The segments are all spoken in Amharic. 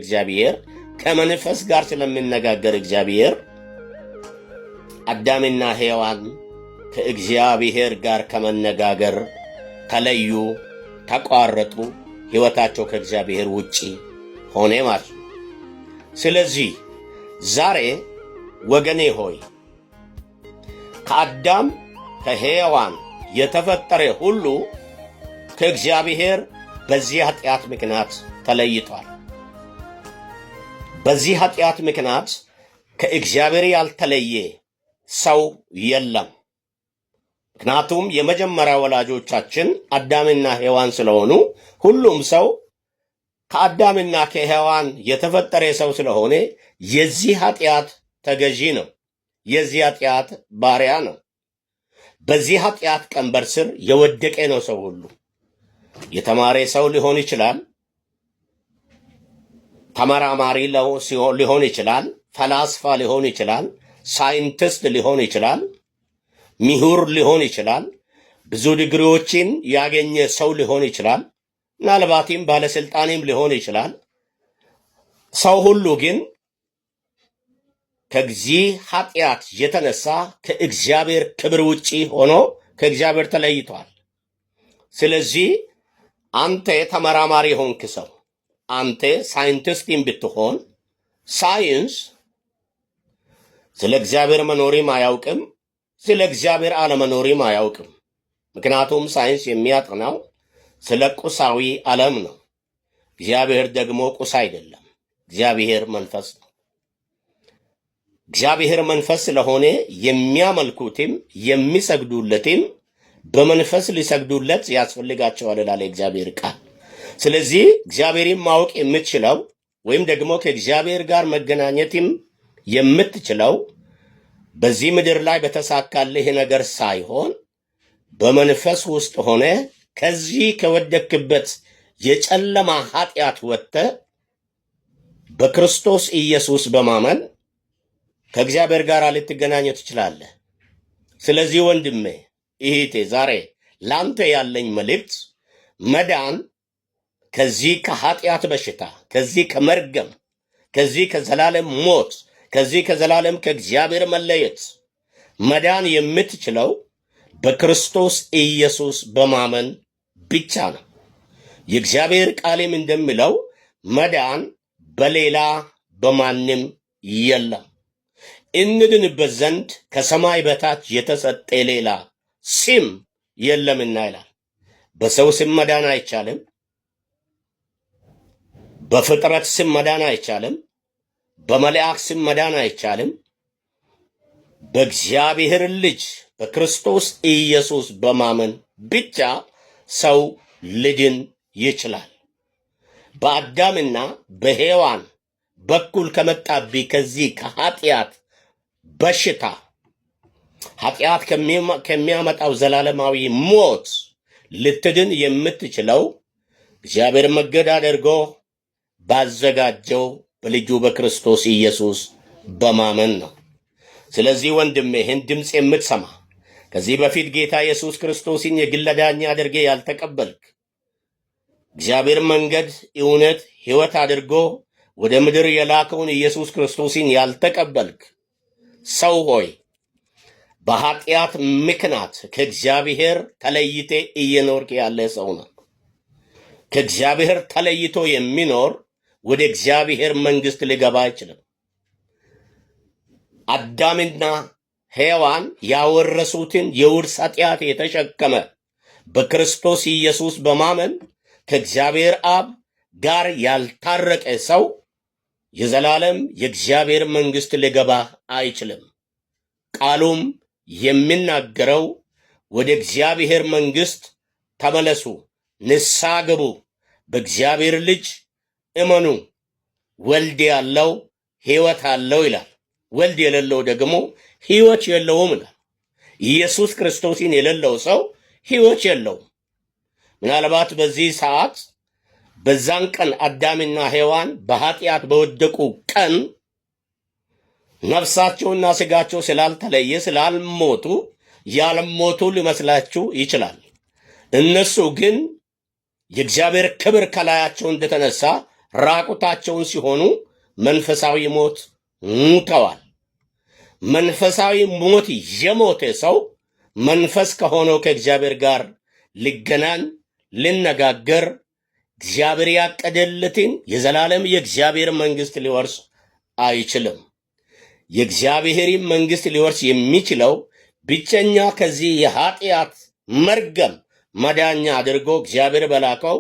እግዚአብሔር ከመንፈስ ጋር ስለሚነጋገር እግዚአብሔር አዳምና ሔዋን ከእግዚአብሔር ጋር ከመነጋገር ተለዩ፣ ተቋረጡ፣ ሕይወታቸው ከእግዚአብሔር ውጪ ሆነ ማለት ነው። ስለዚህ ዛሬ ወገኔ ሆይ ከአዳም ከሔዋን የተፈጠረ ሁሉ ከእግዚአብሔር በዚህ ኃጢአት ምክንያት ተለይቷል። በዚህ ኃጢአት ምክንያት ከእግዚአብሔር ያልተለየ ሰው የለም። ምክንያቱም የመጀመሪያ ወላጆቻችን አዳምና ሔዋን ስለሆኑ ሁሉም ሰው ከአዳምና ከሔዋን የተፈጠረ ሰው ስለሆነ የዚህ ኃጢአት ተገዢ ነው። የዚህ ኃጢአት ባሪያ ነው። በዚህ ኃጢአት ቀንበር ስር የወደቀ ነው ሰው ሁሉ። የተማረ ሰው ሊሆን ይችላል፣ ተመራማሪ ሊሆን ይችላል፣ ፈላስፋ ሊሆን ይችላል፣ ሳይንቲስት ሊሆን ይችላል፣ ምሁር ሊሆን ይችላል፣ ብዙ ዲግሪዎችን ያገኘ ሰው ሊሆን ይችላል፣ ምናልባትም ባለስልጣንም ሊሆን ይችላል። ሰው ሁሉ ግን ከዚህ ኃጢአት የተነሳ ከእግዚአብሔር ክብር ውጪ ሆኖ ከእግዚአብሔር ተለይቷል። ስለዚህ አንተ ተመራማሪ ሆንክ ሰው፣ አንተ ሳይንቲስትን ብትሆን ሳይንስ ስለ እግዚአብሔር መኖሪም አያውቅም፣ ስለ እግዚአብሔር አለመኖሪም አያውቅም። ምክንያቱም ሳይንስ የሚያጠናው ስለ ቁሳዊ ዓለም ነው። እግዚአብሔር ደግሞ ቁስ አይደለም። እግዚአብሔር መንፈስ ነው። እግዚአብሔር መንፈስ ስለሆነ የሚያመልኩትም የሚሰግዱለትም በመንፈስ ሊሰግዱለት ያስፈልጋቸዋል ይላል እግዚአብሔር ቃል። ስለዚህ እግዚአብሔርን ማወቅ የምትችለው ወይም ደግሞ ከእግዚአብሔር ጋር መገናኘትም የምትችለው በዚህ ምድር ላይ በተሳካልህ ነገር ሳይሆን በመንፈስ ውስጥ ሆነ ከዚህ ከወደክበት የጨለማ ኃጢአት ወጥተህ በክርስቶስ ኢየሱስ በማመን ከእግዚአብሔር ጋር ልትገናኝ ትችላለህ። ስለዚህ ወንድሜ እህቴ፣ ዛሬ ላንተ ያለኝ መልእክት መዳን ከዚህ ከኃጢአት በሽታ፣ ከዚህ ከመርገም፣ ከዚህ ከዘላለም ሞት፣ ከዚህ ከዘላለም ከእግዚአብሔር መለየት መዳን የምትችለው በክርስቶስ ኢየሱስ በማመን ብቻ ነው። የእግዚአብሔር ቃልም እንደሚለው መዳን በሌላ በማንም የለም፣ እንድንበት ዘንድ ከሰማይ በታች የተሰጠ ሌላ ስም የለምና ይላል። በሰው ስም መዳን አይቻልም። በፍጥረት ስም መዳን አይቻልም። በመልአክ ስም መዳን አይቻልም። በእግዚአብሔር ልጅ በክርስቶስ ኢየሱስ በማመን ብቻ ሰው ሊድን ይችላል። በአዳምና በሔዋን በኩል ከመጣብህ ከዚህ ከኃጢአት በሽታ ኃጢአት ከሚያመጣው ዘላለማዊ ሞት ልትድን የምትችለው እግዚአብሔር መንገድ አድርጎ ባዘጋጀው በልጁ በክርስቶስ ኢየሱስ በማመን ነው። ስለዚህ ወንድሜ ይህን ድምፅ የምትሰማ ከዚህ በፊት ጌታ ኢየሱስ ክርስቶስን የግል ዳኛ አድርጌ ያልተቀበልክ፣ እግዚአብሔር መንገድ፣ እውነት፣ ሕይወት አድርጎ ወደ ምድር የላከውን ኢየሱስ ክርስቶስን ያልተቀበልክ ሰው ሆይ በኃጢአት ምክንያት ከእግዚአብሔር ተለይቴ እየኖርክ ያለ ሰው ነው። ከእግዚአብሔር ተለይቶ የሚኖር ወደ እግዚአብሔር መንግሥት ሊገባ አይችልም። አዳምና ሔዋን ያወረሱትን የውርስ ኃጢአት የተሸከመ በክርስቶስ ኢየሱስ በማመን ከእግዚአብሔር አብ ጋር ያልታረቀ ሰው የዘላለም የእግዚአብሔር መንግሥት ሊገባ አይችልም። ቃሉም የሚናገረው ወደ እግዚአብሔር መንግሥት ተመለሱ፣ ንስሐ ግቡ፣ በእግዚአብሔር ልጅ እመኑ፣ ወልድ ያለው ሕይወት አለው ይላል። ወልድ የሌለው ደግሞ ሕይወት የለውም ይላል። ኢየሱስ ክርስቶስን የሌለው ሰው ሕይወት የለውም። ምናልባት በዚህ ሰዓት በዛን ቀን አዳምና ሔዋን በኃጢአት በወደቁ ቀን ነፍሳቸውና ሥጋቸው ስላልተለየ ስላልሞቱ ያልሞቱ ሊመስላችሁ ይችላል። እነሱ ግን የእግዚአብሔር ክብር ከላያቸው እንደተነሳ ራቁታቸውን ሲሆኑ መንፈሳዊ ሞት ሙተዋል። መንፈሳዊ ሞት የሞተ ሰው መንፈስ ከሆነው ከእግዚአብሔር ጋር ሊገናኝ ሊነጋገር እግዚአብሔር ያቀደለትን የዘላለም የእግዚአብሔር መንግስት ሊወርስ አይችልም። የእግዚአብሔርን መንግስት ሊወርስ የሚችለው ብቸኛ ከዚህ የኃጢአት መርገም መዳኛ አድርጎ እግዚአብሔር በላከው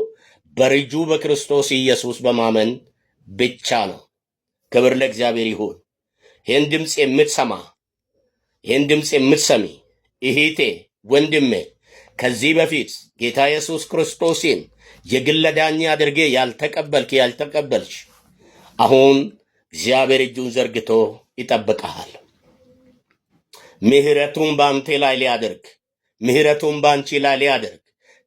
በልጁ በክርስቶስ ኢየሱስ በማመን ብቻ ነው። ክብር ለእግዚአብሔር ይሁን። ይህን ድምፅ የምትሰማ ይህን ድምፅ የምትሰሚ እህቴ፣ ወንድሜ ከዚህ በፊት ጌታ ኢየሱስ ክርስቶስን የግል ዳኛ አድርጌ ያልተቀበልሽ አሁን እግዚአብሔር እጁን ዘርግቶ ይጠብቀሃል። ምህረቱን በአንተ ላይ ሊያደርግ፣ ምህረቱን በአንቺ ላይ ሊያደርግ፣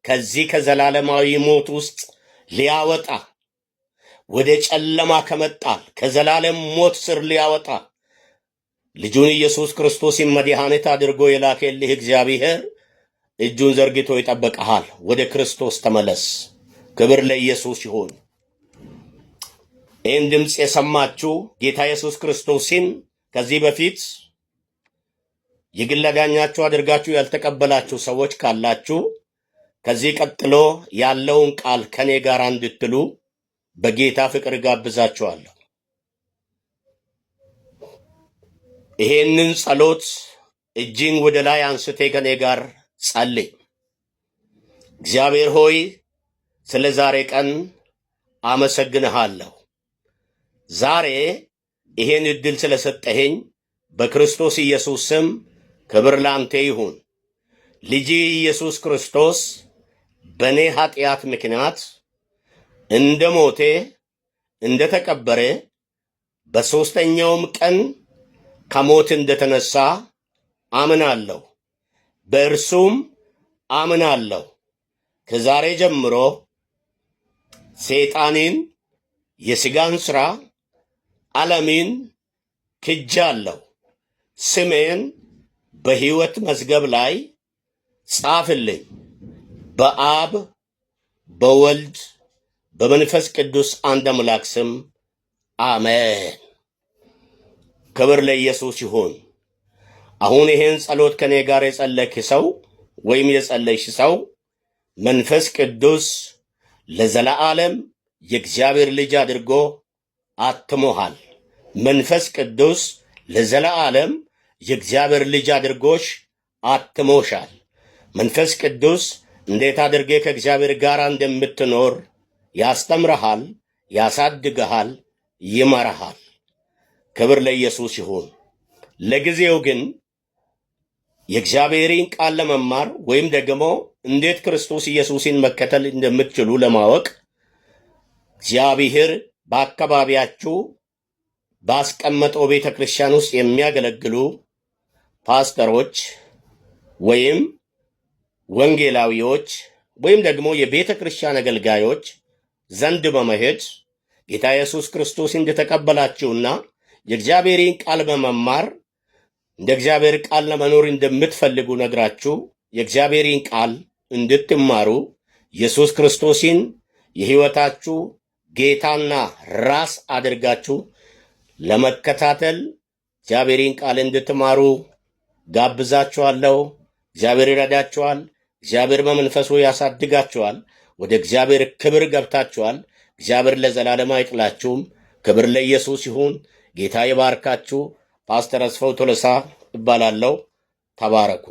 ከዚህ ከዘላለማዊ ሞት ውስጥ ሊያወጣ፣ ወደ ጨለማ ከመጣል ከዘላለም ሞት ስር ሊያወጣ ልጁን ኢየሱስ ክርስቶስን መድኃኒት አድርጎ የላከልህ እግዚአብሔር እጁን ዘርግቶ ይጠብቀሃል። ወደ ክርስቶስ ተመለስ። ክብር ለኢየሱስ ይሁን። ይህን ድምፅ የሰማችሁ ጌታ ኢየሱስ ክርስቶስን ከዚህ በፊት የግል ዳኛችሁ አድርጋችሁ ያልተቀበላችሁ ሰዎች ካላችሁ ከዚህ ቀጥሎ ያለውን ቃል ከኔ ጋር እንድትሉ በጌታ ፍቅር ጋብዛችኋለሁ። ይሄንን ጸሎት እጅን ወደ ላይ አንስቴ ከኔ ጋር ጸልይ። እግዚአብሔር ሆይ ስለ ዛሬ ቀን አመሰግንሃለሁ። ዛሬ ይሄን እድል ስለሰጠኸኝ በክርስቶስ ኢየሱስ ስም ክብር ላንተ ይሁን። ልጅ ኢየሱስ ክርስቶስ በኔ ኃጢአት ምክንያት እንደ ሞቴ እንደ ተቀበረ በሶስተኛውም ቀን ከሞት እንደተነሳ አምናለሁ። በእርሱም አምናለሁ። ከዛሬ ጀምሮ ሰይጣንን፣ የሥጋን ሥራ፣ ዓለምን ክጃለሁ። ስሜን በሕይወት መዝገብ ላይ ጻፍልኝ። በአብ በወልድ በመንፈስ ቅዱስ አንድ አምላክ ስም አሜን። ክብር ለኢየሱስ ይሁን። አሁን ይሄን ጸሎት ከኔ ጋር የጸለይክ ሰው ወይም የጸለይሽ ሰው መንፈስ ቅዱስ ለዘላለም የእግዚአብሔር ልጅ አድርጎ አትሞሃል። መንፈስ ቅዱስ ለዘላለም የእግዚአብሔር ልጅ አድርጎሽ አትሞሻል። መንፈስ ቅዱስ እንዴት አድርጌ ከእግዚአብሔር ጋር እንደምትኖር ያስተምረሃል፣ ያሳድግሃል፣ ይመራሃል። ክብር ለኢየሱስ ይሁን። ለጊዜው ግን የእግዚአብሔርን ቃል ለመማር ወይም ደግሞ እንዴት ክርስቶስ ኢየሱስን መከተል እንደምትችሉ ለማወቅ እግዚአብሔር በአካባቢያችሁ ባስቀመጠው ቤተ ክርስቲያን ውስጥ የሚያገለግሉ ፓስተሮች ወይም ወንጌላዊዎች ወይም ደግሞ የቤተ ክርስቲያን አገልጋዮች ዘንድ በመሄድ ጌታ ኢየሱስ ክርስቶስ እንደተቀበላችሁና የእግዚአብሔርን ቃል በመማር እንደ እግዚአብሔር ቃል ለመኖር እንደምትፈልጉ ነግራችሁ የእግዚአብሔርን ቃል እንድትማሩ ኢየሱስ ክርስቶስን የሕይወታችሁ ጌታና ራስ አድርጋችሁ ለመከታተል እግዚአብሔርን ቃል እንድትማሩ ጋብዛችኋለሁ። እግዚአብሔር ይረዳችኋል። እግዚአብሔር በመንፈሱ ያሳድጋችኋል። ወደ እግዚአብሔር ክብር ገብታችኋል። እግዚአብሔር ለዘላለም አይጥላችሁም። ክብር ለኢየሱስ ይሁን። ጌታ ይባርካችሁ። ፓስተር አስፋው ቶለሳ እባላለሁ። ተባረኩ።